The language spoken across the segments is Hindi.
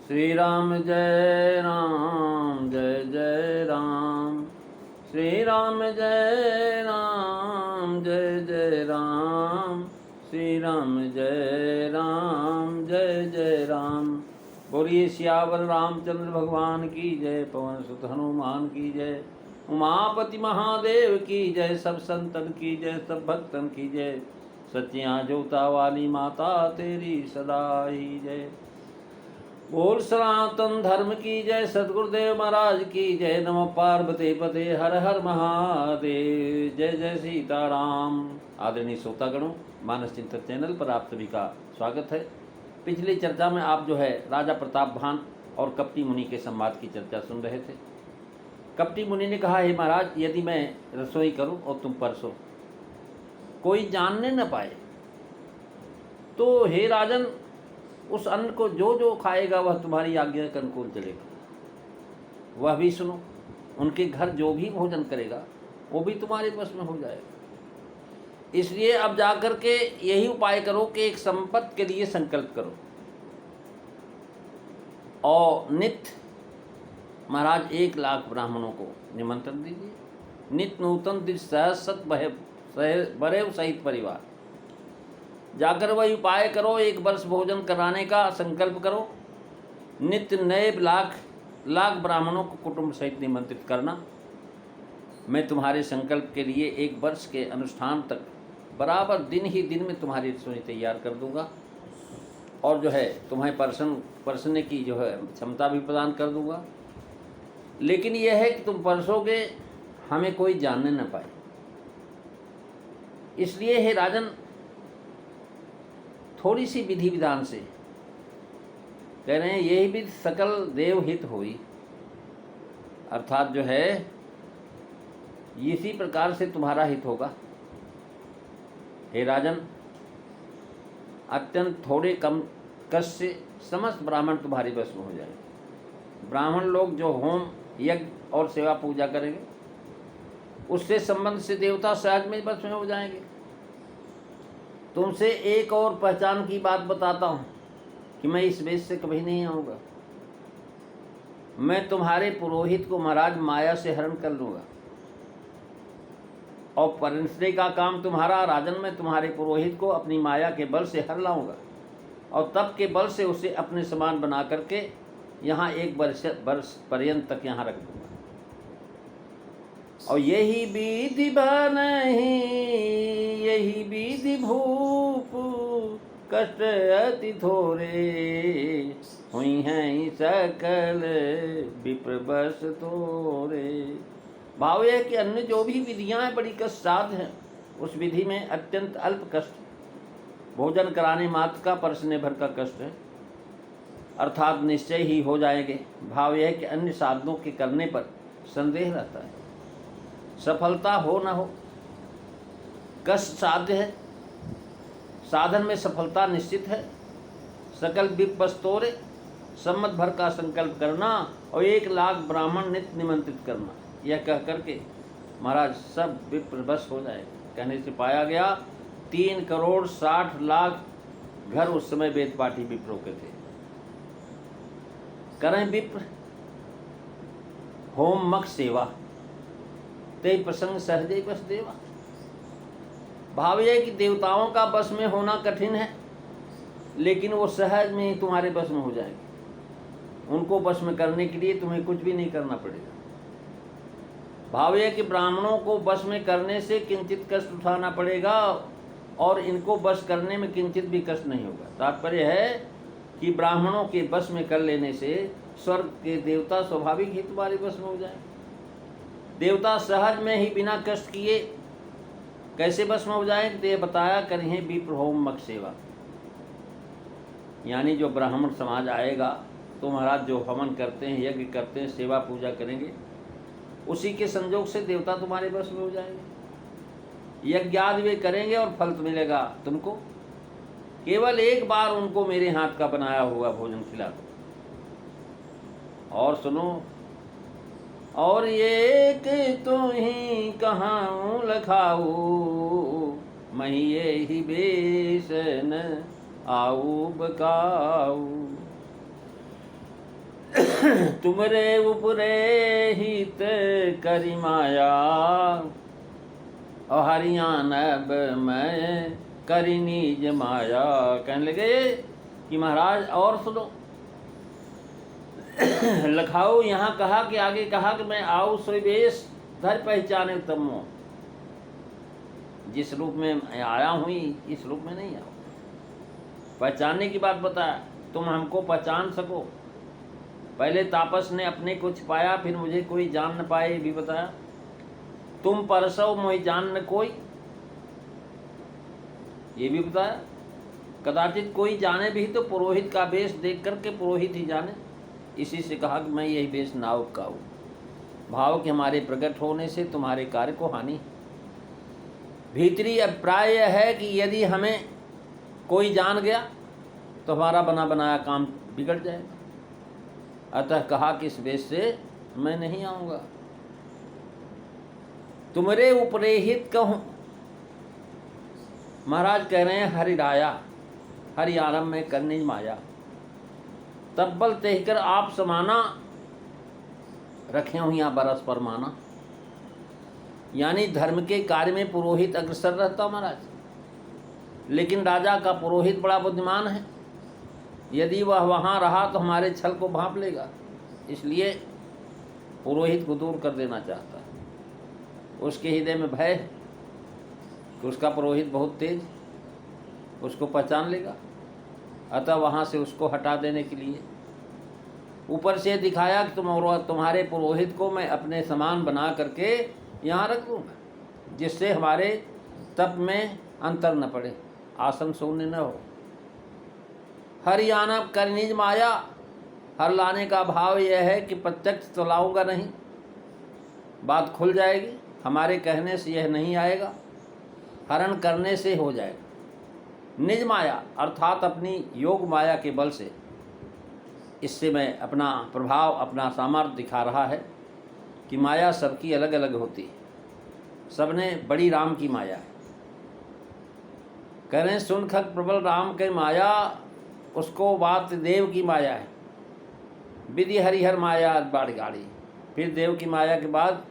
श्री राम जय राम जय जय राम। श्री राम जय राम जय जय राम। श्री राम जय राम जय जय राम। बोलिए सियावर रामचंद्र भगवान की जय। पवन सुत हनुमान की जय। उमापति महादेव की जय। सब संतन की जय, सब भक्तन की जय। सच्चियाँ जोता वाली माता तेरी सदा ही जय। बोल सनातन धर्म की जय। सदगुरुदेव महाराज की जय। नमो पार्वती पते हर हर महादेव। जय जय सीताराम। आदरणीय श्रोतागणों, मानस चिंतन चैनल पर आप सभी का स्वागत है। पिछली चर्चा में आप जो है राजा प्रताप भान और कपटी मुनि के संवाद की चर्चा सुन रहे थे। कपटी मुनि ने कहा, हे महाराज, यदि मैं रसोई करूं और तुम परसो, कोई जानने न पाए, तो हे राजन, उस अन्न को जो जो खाएगा वह तुम्हारी आज्ञा के अनुकूल चलेगा। वह भी सुनो, उनके घर जो भी भोजन करेगा वो भी तुम्हारे बस में हो जाएगा। इसलिए अब जाकर के यही उपाय करो कि एक संपत्ति के लिए संकल्प करो और नित्य महाराज 1,00,000 ब्राह्मणों को निमंत्रण दीजिए। नित्य नूतन दिश सहसत बरेव सहित परिवार। जाकर वही उपाय करो, 1 वर्ष भोजन कराने का संकल्प करो। नित्य नए लाख ब्राह्मणों को कुटुंब सहित निमंत्रित करना। मैं तुम्हारे संकल्प के लिए 1 वर्ष के अनुष्ठान तक बराबर दिन ही दिन में तुम्हारी रसोई तैयार कर दूंगा और जो है तुम्हें परसने की जो है क्षमता भी प्रदान कर दूंगा। लेकिन यह है कि तुम परसोगे, हमें कोई जानने न पाए। इसलिए हे राजन, थोड़ी सी विधि विधान से कह रहे हैं, यही विधि सकल देव हित होई। अर्थात जो है इसी प्रकार से तुम्हारा हित होगा। हे राजन, अत्यंत थोड़े कम कष्ट से समस्त ब्राह्मण तुम्हारे बस में हो जाएंगे। ब्राह्मण लोग जो होम यज्ञ और सेवा पूजा करेंगे, उससे संबंध से देवता सहज में बस में हो जाएंगे। तुमसे एक और पहचान की बात बताता हूँ कि मैं इस वेश से कभी नहीं आऊँगा। मैं तुम्हारे पुरोहित को महाराज माया से हरण कर लूँगा और परसने का काम तुम्हारा। राजन, मैं तुम्हारे पुरोहित को अपनी माया के बल से हर लाऊंगा और तब के बल से उसे अपने समान बना करके यहाँ 1 वर्ष पर्यंत तक यहाँ रख दूँगा। और यही विधि बनहि, यही विधि भूप, कष्ट अति थोरे, हुई हैं सकल विप्र बस तोरे। भाव यह कि अन्य जो भी विधियां हैं बड़ी कष्ट साध्य हैं, उस विधि में अत्यंत अल्प कष्ट, भोजन कराने मात्र का परसने भर का कष्ट है, अर्थात निश्चय ही हो जाएंगे। भाव यह कि अन्य साधनों के करने पर संदेह रहता है, सफलता हो न हो। कष्ट साध्य है, साधन में सफलता निश्चित है। सकल विप्र बस तोरे, सम्मत भर का संकल्प करना और 1,00,000 ब्राह्मण नित्य निमंत्रित करना। यह कह करके महाराज सब विप्र बस हो जाए। कहने से पाया गया 3,60,00,000 घर उस समय वेदपाठी विप्रों के थे। करें विप्र होम मख सेवा, ते प्रसंग सहजे बस देवा। भाव यह कि देवताओं का बस में होना कठिन है, लेकिन वो सहज में ही तुम्हारे बस में हो जाएंगे। उनको बस में करने के लिए तुम्हें कुछ भी नहीं करना पड़ेगा। भाव यह कि ब्राह्मणों को बस में करने से किंचित कष्ट उठाना पड़ेगा और इनको बस करने में किंचित भी कष्ट नहीं होगा। तात्पर्य है कि ब्राह्मणों के बस में कर लेने से स्वर्ग के देवता स्वाभाविक ही तुम्हारे बस में हो जाएंगे। देवता सहज में ही बिना कष्ट किए कैसे बस में हो जाएंगे, तो ये बताया करें विप्र होम मख सेवा। यानी जो ब्राह्मण समाज आएगा तो महाराज जो हवन करते हैं, यज्ञ करते हैं, सेवा पूजा करेंगे, उसी के संजोग से देवता तुम्हारे बस में हो जाएंगे। यज्ञ आदि वे करेंगे और फल मिलेगा तुमको। केवल 1 बार उनको मेरे हाथ का बनाया हुआ भोजन खिला दो। और सुनो, और एक तो ही कहाँ लखाऊ, मैं ये ही बेस न आऊ बकाऊ। तुमरे उपरे हित करी माया, और हरियाण अब मैं करी निज माया। कहने लगे कि महाराज और सुनो। लखाओ यहाँ कहा कि आगे कहा कि मैं आऊ सोई बेश धर पहचाने तमो। जिस रूप में आया हूँ इस रूप में नहीं आऊँ। पहचानने की बात बताया, तुम हमको पहचान सको। पहले तापस ने अपने को छिपाया, फिर मुझे कोई जान न पाए, भी बताया। तुम परसो मोहि जान न कोई, ये भी बताया। कदाचित कोई जाने भी तो पुरोहित का वेश देख करके पुरोहित ही जाने। इसी से कहा कि मैं यही वेश नाव का हूँ। भाव के हमारे प्रकट होने से तुम्हारे कार्य को हानि। भीतरी अभिप्राय यह है कि यदि हमें कोई जान गया तो हमारा बना बनाया काम बिगड़ जाएगा। अतः कहा कि इस वेश से मैं नहीं आऊँगा। तुमरे उपरे हित कहूँ। महाराज कह रहे हैं हरि राया, हरि आरंभ में करनी माया। तब्बल तेहकर आप समाना, रखे हो यहाँ बरस पर माना। यानी धर्म के कार्य में पुरोहित अग्रसर रहता महाराज। लेकिन राजा का पुरोहित बड़ा बुद्धिमान है। यदि वह वहाँ रहा तो हमारे छल को भांप लेगा। इसलिए पुरोहित को दूर कर देना चाहता है। उसके हृदय में भय है कि उसका पुरोहित बहुत तेज, उसको पहचान लेगा। अतः वहाँ से उसको हटा देने के लिए ऊपर से दिखाया कि तुम्हारे पुरोहित को मैं अपने समान बना करके यहाँ रख दूँगा, जिससे हमारे तप में अंतर न पड़े, आसन शून्य न हो। हरियाणा कर निज माया। हर लाने का भाव यह है कि प्रत्यक्ष तो लाऊंगा नहीं, बात खुल जाएगी। हमारे कहने से यह नहीं आएगा, हरण करने से हो जाएगा। निज माया अर्थात अपनी योग माया के बल से इससे मैं अपना प्रभाव, अपना सामर्थ्य दिखा रहा है कि माया सबकी अलग अलग होती है। सबने बड़ी राम की माया है। कह रहे हैं सुन खग प्रबल राम के माया, उसको बात देव की माया है। विधि हरिहर माया बाढ़ गाड़ी। फिर देव की माया के बाद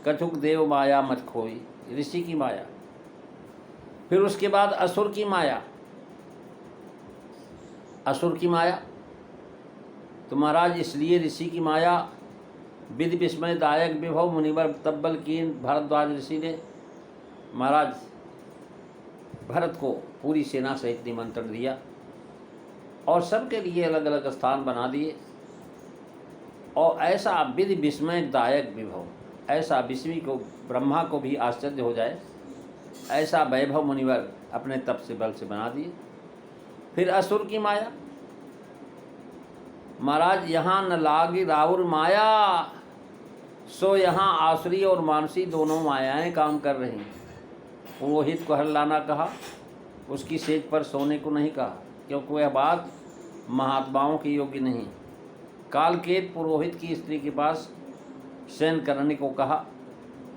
कछुक देव माया मत खोई, ऋषि की माया। फिर उसके बाद असुर की माया। असुर की माया तो महाराज इसलिए ऋषि की माया विधि विस्मय दायक विभव मुनिवर तब्बल कीन भरद्वाज ऋषि ने महाराज भरत को पूरी सेना सहित निमंत्रण दिया और सबके लिए अलग अलग स्थान बना दिए। और ऐसा विधि विस्मय दायक विभव, ऐसा विस्मी को ब्रह्मा को भी आश्चर्य हो जाए, ऐसा वैभव मुनिवर अपने तप से बल से बना दिए। फिर असुर की माया। महाराज यहाँ न लागी राउर माया, सो यहाँ आसुरी और मानसी दोनों मायाएं काम कर रही हैं। पुरोहित को हर लाना कहा, उसकी सेज पर सोने को नहीं कहा, क्योंकि वह बात महात्माओं की योग्य नहीं। कालकेत पुरोहित की स्त्री के पास शयन करने को कहा,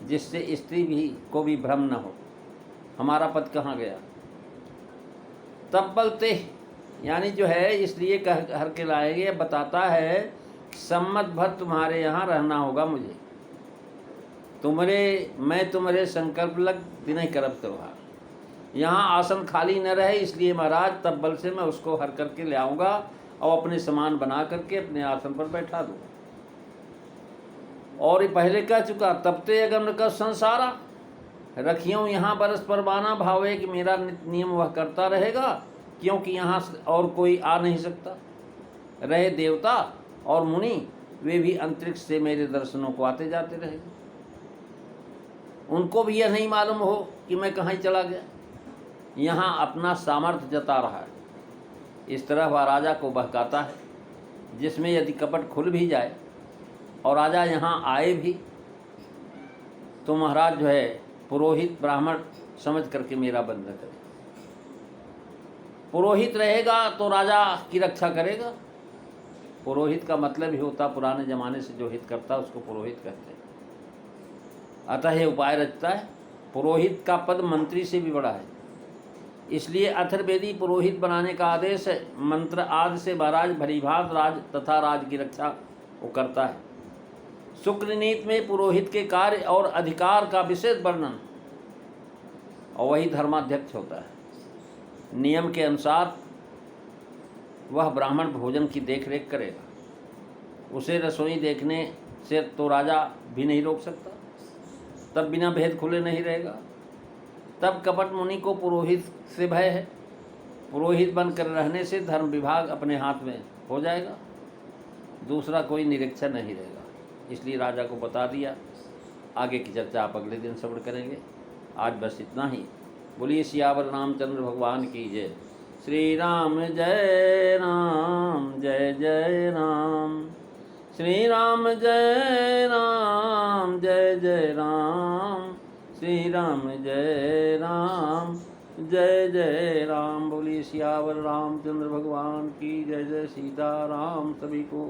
जिससे स्त्री भी को भी भ्रम न हो, हमारा पद कहाँ गया। तब्बल तेह यानी जो है इसलिए कह हर के लाएंगे, बताता है सम्मत भर तुम्हारे यहाँ रहना होगा मुझे। मैं तुम्हारे संकल्प लग दिन ही करब त्योहार। यहाँ आसन खाली न रहे, इसलिए महाराज तब्बल से मैं उसको हर करके ले आऊँगा और अपने समान बना करके अपने आसन पर बैठा दूँगा। और ये पहले कह चुका, तब ते अगम का संसारा रखियों यहाँ बरस परवाना। भाव है कि मेरा नियम वह करता रहेगा, क्योंकि यहाँ और कोई आ नहीं सकता। रहे देवता और मुनि, वे भी अंतरिक्ष से मेरे दर्शनों को आते जाते रहेंगे। उनको भी यह नहीं मालूम हो कि मैं कहाँ चला गया, यहाँ अपना सामर्थ्य जता रहा है। इस तरह वह राजा को बहकाता है, जिसमें यदि कपट खुल भी जाए और राजा यहाँ आए भी तो महाराज जो है पुरोहित ब्राह्मण समझ करके मेरा बंधन करे। पुरोहित रहेगा तो राजा की रक्षा करेगा। पुरोहित का मतलब ही होता, पुराने जमाने से जो हित करता उसको पुरोहित कहते हैं। अतः ये उपाय रचता है। पुरोहित का पद मंत्री से भी बड़ा है, इसलिए अथर्वेदी पुरोहित बनाने का आदेश है। मंत्र आदि से महाराज भलीभांत राज तथा राज की रक्षा वो करता है। शुक्र नीति में पुरोहित के कार्य और अधिकार का विशेष वर्णन, और वही धर्माध्यक्ष होता है। नियम के अनुसार वह ब्राह्मण भोजन की देखरेख करेगा। उसे रसोई देखने से तो राजा भी नहीं रोक सकता, तब बिना भेद खुले नहीं रहेगा। तब कपट मुनि को पुरोहित से भय है। पुरोहित बनकर रहने से धर्म विभाग अपने हाथ में हो जाएगा, दूसरा कोई निरीक्षण नहीं रहेगा। इसलिए राजा को बता दिया। आगे की चर्चा आप अगले दिन श्रवण करेंगे। आज बस इतना ही। बोलिए सियावर रामचंद्र भगवान की जय। श्री राम जय राम जय जय राम। श्री राम जय राम जय जय राम। श्री राम जय राम जय जय राम। बोलिए सियावर रामचंद्र भगवान की जय। जय सीता राम। सभी को